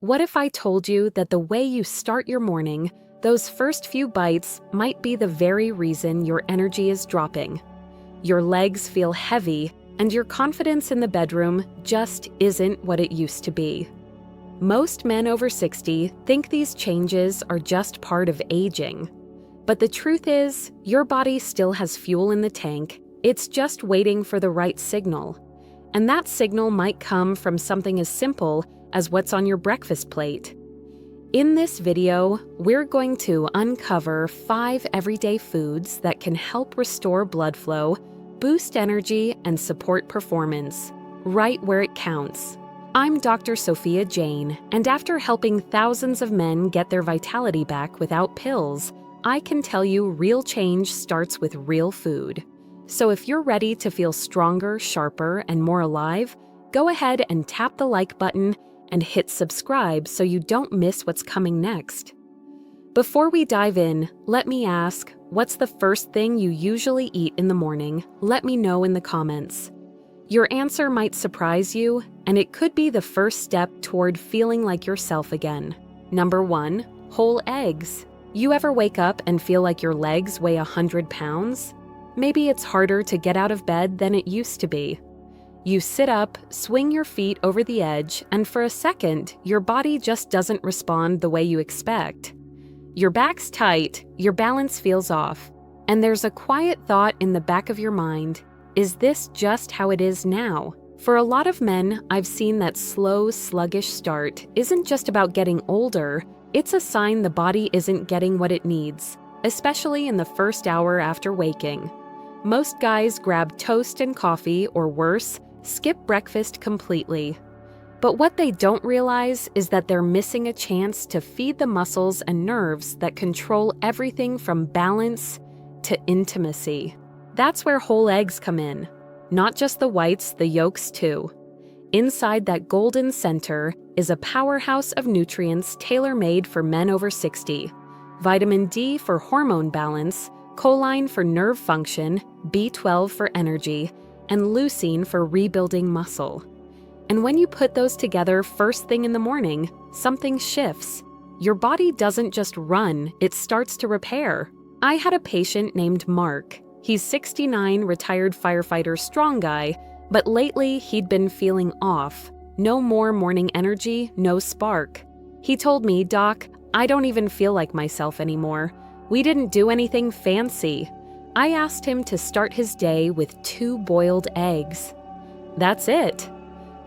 What if I told you that the way you start your morning, those first few bites, might be the very reason your energy is dropping? Your legs feel heavy, and your confidence in the bedroom just isn't what it used to be. Most men over 60 think these changes are just part of aging. But the truth is, your body still has fuel in the tank. It's just waiting for the right signal. And that signal might come from something as simple as what's on your breakfast plate. In this video, we're going to uncover 5 everyday foods that can help restore blood flow, boost energy, and support performance, right where it counts. I'm Dr. Sophia Jane, and after helping thousands of men get their vitality back without pills, I can tell you real change starts with real food. So if you're ready to feel stronger, sharper, and more alive, go ahead and tap the like button and hit subscribe so you don't miss what's coming next. Before we dive in, let me ask, what's the first thing you usually eat in the morning? Let me know in the comments. Your answer might surprise you, and it could be the first step toward feeling like yourself again. Number 1, whole eggs. You ever wake up and feel like your legs weigh 100 pounds? Maybe it's harder to get out of bed than it used to be. You sit up, swing your feet over the edge, and for a second, your body just doesn't respond the way you expect. Your back's tight, your balance feels off, and there's a quiet thought in the back of your mind, is this just how it is now? For a lot of men, I've seen that slow, sluggish start isn't just about getting older, it's a sign the body isn't getting what it needs, especially in the first hour after waking. Most guys grab toast and coffee, or worse, skip breakfast completely. But what they don't realize is that they're missing a chance to feed the muscles and nerves that control everything from balance to intimacy. That's where whole eggs come in. Not just the whites, the yolks too. Inside that golden center is a powerhouse of nutrients tailor-made for men over 60. Vitamin D for hormone balance, choline for nerve function, B12 for energy, and leucine for rebuilding muscle. And when you put those together first thing in the morning, something shifts. Your body doesn't just run, it starts to repair. I had a patient named Mark. He's 69, retired firefighter, strong guy, but lately he'd been feeling off. No more morning energy, no spark. He told me, "Doc, I don't even feel like myself anymore. We didn't do anything fancy." I asked him to start his day with 2 boiled eggs. That's it.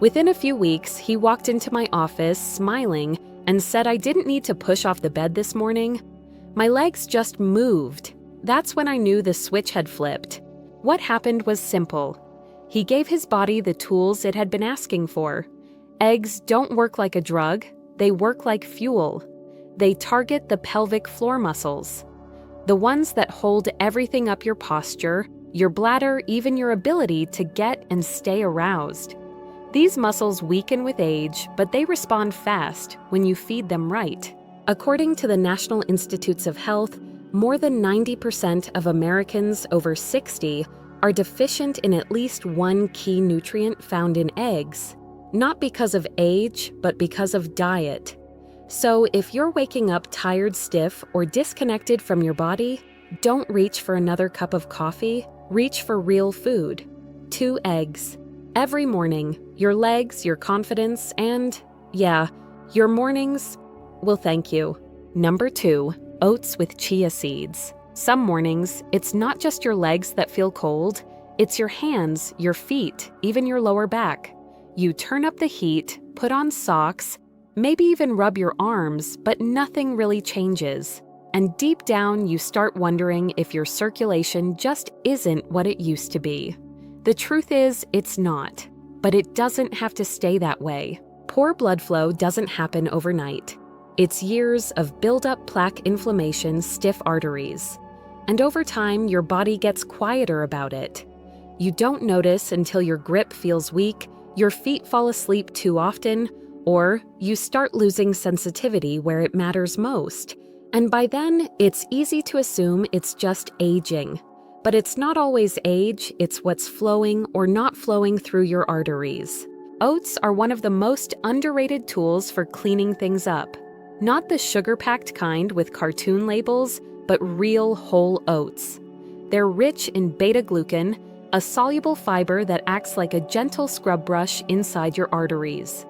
Within a few weeks, he walked into my office smiling and said I didn't need to push off the bed this morning. My legs just moved. That's when I knew the switch had flipped. What happened was simple. He gave his body the tools it had been asking for. Eggs don't work like a drug, they work like fuel. They target the pelvic floor muscles. The ones that hold everything up: your posture, your bladder, even your ability to get and stay aroused. These muscles weaken with age, but they respond fast when you feed them right. According to the National Institutes of Health, more than 90% of Americans over 60 are deficient in at least one key nutrient found in eggs, not because of age, but because of diet. So if you're waking up tired, stiff, or disconnected from your body, don't reach for another cup of coffee, reach for real food. 2 eggs. Every morning, your legs, your confidence, and, yeah, your mornings will thank you. Number 2, oats with chia seeds. Some mornings, it's not just your legs that feel cold, it's your hands, your feet, even your lower back. You turn up the heat, put on socks, maybe even rub your arms, but nothing really changes. And deep down, you start wondering if your circulation just isn't what it used to be. The truth is, it's not. But it doesn't have to stay that way. Poor blood flow doesn't happen overnight. It's years of build-up plaque inflammation, stiff arteries. And over time, your body gets quieter about it. You don't notice until your grip feels weak, your feet fall asleep too often, or you start losing sensitivity where it matters most. And by then, it's easy to assume it's just aging. But it's not always age, it's what's flowing or not flowing through your arteries. Oats are one of the most underrated tools for cleaning things up. Not the sugar-packed kind with cartoon labels, but real whole oats. They're rich in beta-glucan, a soluble fiber that acts like a gentle scrub brush inside your arteries.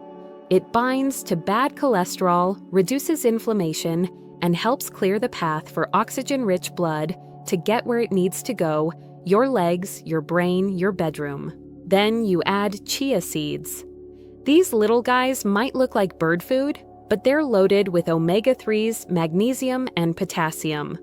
It binds to bad cholesterol, reduces inflammation, and helps clear the path for oxygen-rich blood to get where it needs to go: your legs, your brain, your bedroom. Then you add chia seeds. These little guys might look like bird food, but they're loaded with omega-3s, magnesium, and potassium.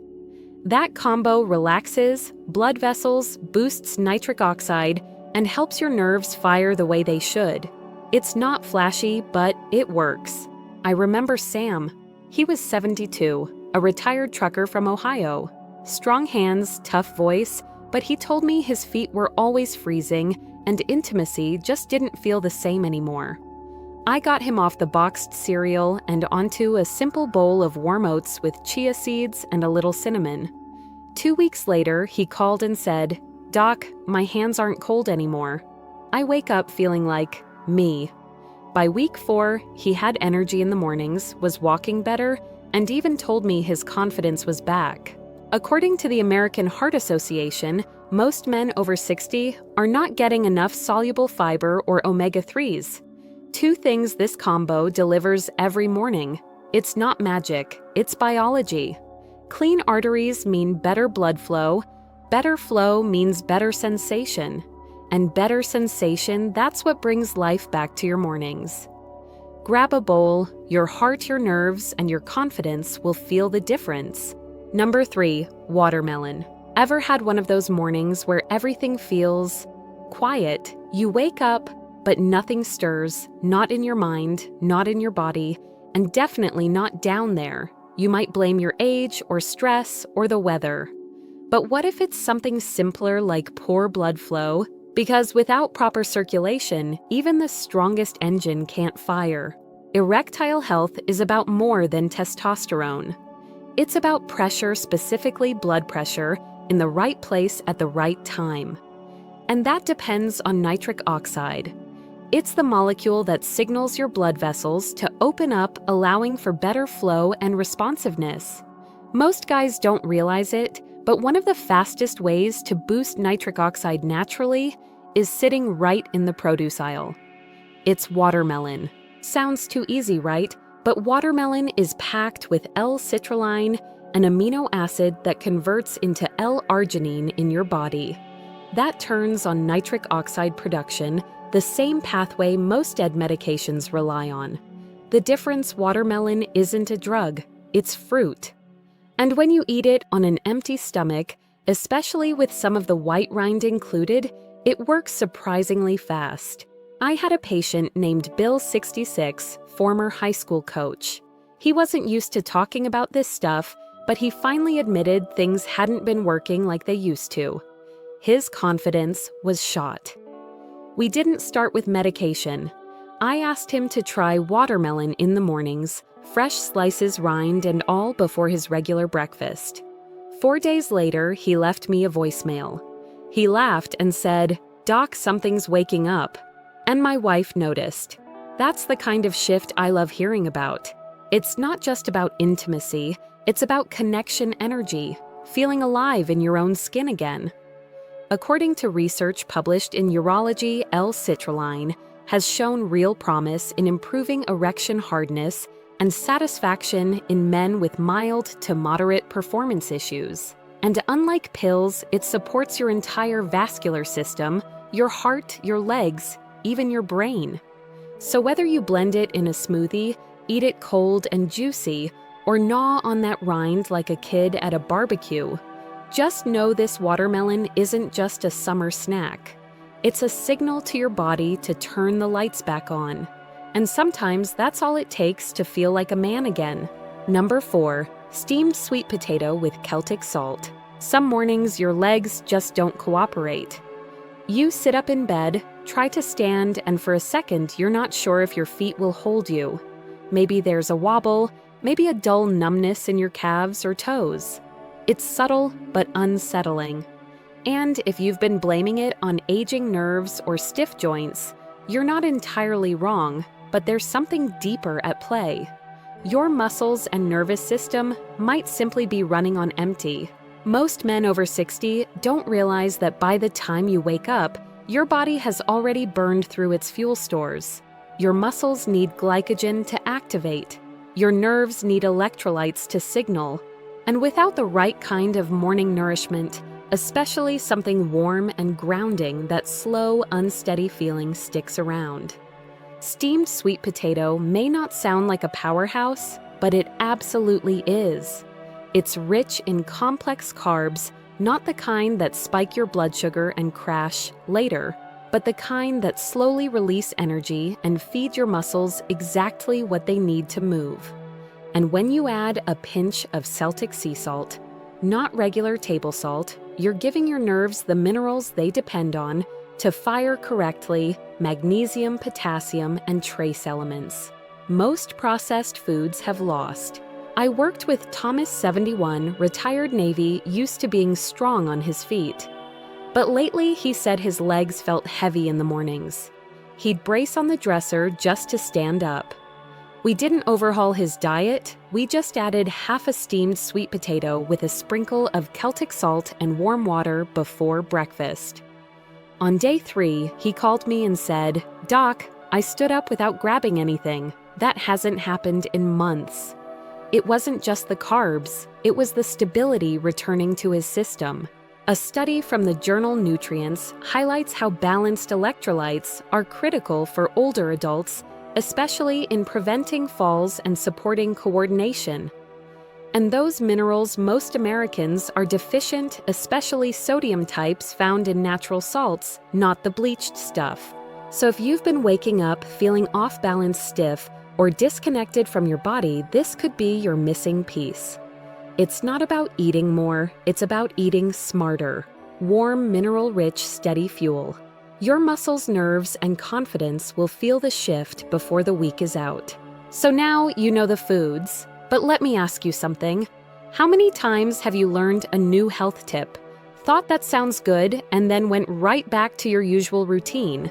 That combo relaxes blood vessels, boosts nitric oxide, and helps your nerves fire the way they should. It's not flashy, but it works. I remember Sam. He was 72, a retired trucker from Ohio. Strong hands, tough voice, but he told me his feet were always freezing and intimacy just didn't feel the same anymore. I got him off the boxed cereal and onto a simple bowl of warm oats with chia seeds and a little cinnamon. 2 weeks later, he called and said, "Doc, my hands aren't cold anymore." I wake up feeling like me. By week 4, he had energy in the mornings, was walking better, and even told me his confidence was back. According to the American Heart Association, most men over 60 are not getting enough soluble fiber or omega-3s. 2 things this combo delivers every morning. It's not magic, it's biology. Clean arteries mean better blood flow. Better flow means better sensation. And better sensation, that's what brings life back to your mornings. Grab a bowl, your heart, your nerves, and your confidence will feel the difference. Number 3, watermelon. Ever had one of those mornings where everything feels quiet? You wake up, but nothing stirs, not in your mind, not in your body, and definitely not down there. You might blame your age or stress or the weather. But what if it's something simpler like poor blood flow? Because without proper circulation, even the strongest engine can't fire. Erectile health is about more than testosterone. It's about pressure, specifically blood pressure, in the right place at the right time. And that depends on nitric oxide. It's the molecule that signals your blood vessels to open up, allowing for better flow and responsiveness. Most guys don't realize it, but one of the fastest ways to boost nitric oxide naturally is sitting right in the produce aisle. It's watermelon. Sounds too easy, right? But watermelon is packed with L-citrulline, an amino acid that converts into L-arginine in your body. That turns on nitric oxide production, the same pathway most dead medications rely on. The difference: watermelon isn't a drug, it's fruit. And when you eat it on an empty stomach, especially with some of the white rind included, it works surprisingly fast. I had a patient named Bill, 66, former high school coach. He wasn't used to talking about this stuff, but he finally admitted things hadn't been working like they used to. His confidence was shot. We didn't start with medication. I asked him to try watermelon in the mornings, fresh slices, rind and all, before his regular breakfast. 4 days later, he left me a voicemail. He laughed and said, "Doc, something's waking up." And my wife noticed. That's the kind of shift I love hearing about. It's not just about intimacy, it's about connection energy, feeling alive in your own skin again. According to research published in Urology, L-citrulline has shown real promise in improving erection hardness and satisfaction in men with mild to moderate performance issues. And unlike pills, it supports your entire vascular system, your heart, your legs, even your brain. So whether you blend it in a smoothie, eat it cold and juicy, or gnaw on that rind like a kid at a barbecue, just know this watermelon isn't just a summer snack. It's a signal to your body to turn the lights back on. And sometimes that's all it takes to feel like a man again. Number 4, steamed sweet potato with Celtic salt. Some mornings your legs just don't cooperate. You sit up in bed, try to stand, and for a second you're not sure if your feet will hold you. Maybe there's a wobble, maybe a dull numbness in your calves or toes. It's subtle but unsettling. And if you've been blaming it on aging nerves or stiff joints, You're not entirely wrong, but there's something deeper at play. Your muscles and nervous system might simply be running on empty. Most men over 60 don't realize that by the time you wake up, your body has already burned through its fuel stores. Your muscles need glycogen to activate. Your nerves need electrolytes to signal. And without the right kind of morning nourishment, especially something warm and grounding, that slow, unsteady feeling sticks around. Steamed sweet potato may not sound like a powerhouse, but it absolutely is. It's rich in complex carbs, not the kind that spike your blood sugar and crash later, but the kind that slowly release energy and feed your muscles exactly what they need to move. And when you add a pinch of Celtic sea salt, not regular table salt, you're giving your nerves the minerals they depend on to fire correctly: magnesium, potassium, and trace elements. Most processed foods have lost. I worked with Thomas, 71, retired Navy, used to being strong on his feet. But lately he said his legs felt heavy in the mornings. He'd brace on the dresser just to stand up. We didn't overhaul his diet, we just added half a steamed sweet potato with a sprinkle of Celtic salt and warm water before breakfast. On day 3, he called me and said, "Doc, I stood up without grabbing anything. That hasn't happened in months." It wasn't just the carbs, it was the stability returning to his system. A study from the journal Nutrients highlights how balanced electrolytes are critical for older adults, especially in preventing falls and supporting coordination. And those minerals most Americans are deficient, especially sodium types found in natural salts, not the bleached stuff. So if you've been waking up feeling off-balance, stiff, or disconnected from your body, this could be your missing piece. It's not about eating more, it's about eating smarter. Warm, mineral-rich, steady fuel. Your muscles, nerves, and confidence will feel the shift before the week is out. So now you know the foods. But let me ask you something. How many times have you learned a new health tip, thought that sounds good, and then went right back to your usual routine?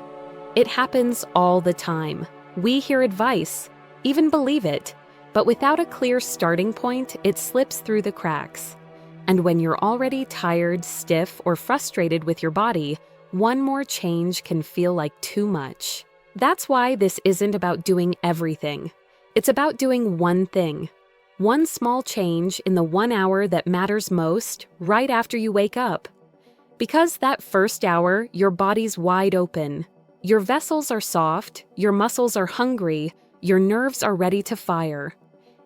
It happens all the time. We hear advice, even believe it, but without a clear starting point, it slips through the cracks. And when you're already tired, stiff, or frustrated with your body, one more change can feel like too much. That's why this isn't about doing everything. It's about doing one thing. One small change in the 1 hour that matters most right after you wake up. Because that first hour, your body's wide open. Your vessels are soft, your muscles are hungry, your nerves are ready to fire.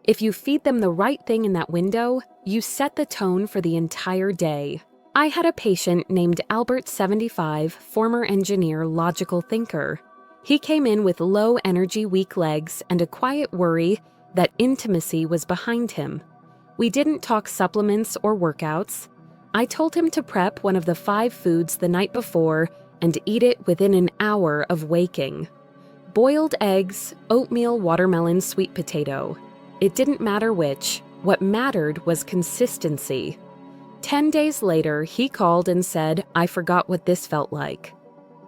If you feed them the right thing in that window, you set the tone for the entire day. I had a patient named Albert, 75, former engineer, logical thinker. He came in with low energy, weak legs, and a quiet worry that intimacy was behind him. We didn't talk supplements or workouts. I told him to prep one of the 5 foods the night before and eat it within an hour of waking. Boiled eggs, oatmeal, watermelon, sweet potato. It didn't matter which. What mattered was consistency. 10 days later, he called and said, "I forgot what this felt like."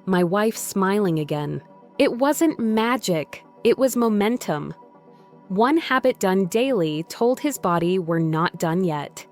My wife smiling again. It wasn't magic, it was momentum. One habit done daily told his body we're not done yet.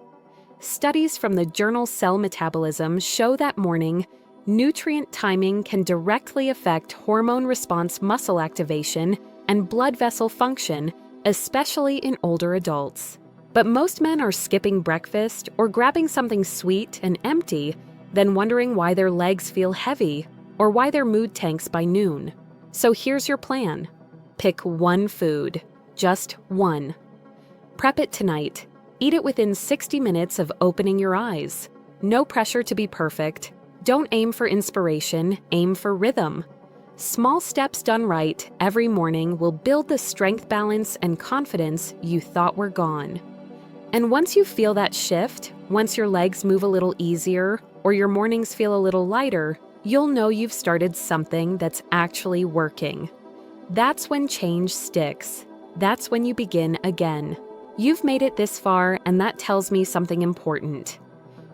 Studies from the journal Cell Metabolism show that morning, nutrient timing can directly affect hormone response, muscle activation, and blood vessel function, especially in older adults. But most men are skipping breakfast or grabbing something sweet and empty, then wondering why their legs feel heavy or why their mood tanks by noon. So here's your plan. Pick one food. Just one. Prep it tonight. Eat it within 60 minutes of opening your eyes. No pressure to be perfect. Don't aim for inspiration, aim for rhythm. Small steps done right every morning will build the strength, balance, and confidence you thought were gone. And once you feel that shift, once your legs move a little easier or your mornings feel a little lighter, you'll know you've started something that's actually working. That's when change sticks. That's when you begin again. You've made it this far, and that tells me something important.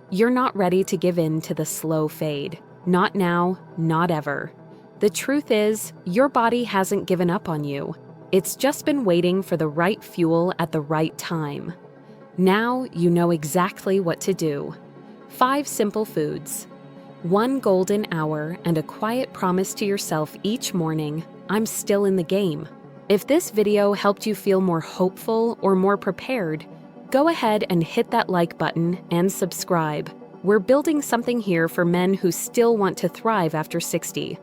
You're not ready to give in to the slow fade. Not now, not ever. The truth is, your body hasn't given up on you. It's just been waiting for the right fuel at the right time. Now you know exactly what to do. 5 simple foods. 1 golden hour and a quiet promise to yourself each morning, I'm still in the game. If this video helped you feel more hopeful or more prepared, go ahead and hit that like button and subscribe. We're building something here for men who still want to thrive after 60.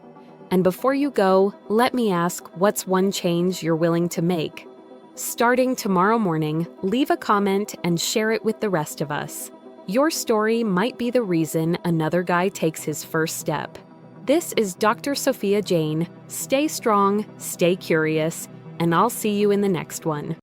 And before you go, let me ask, what's one change you're willing to make? Starting tomorrow morning, leave a comment and share it with the rest of us. Your story might be the reason another guy takes his first step. This is Dr. Sophia Jane. Stay strong, stay curious, and I'll see you in the next one.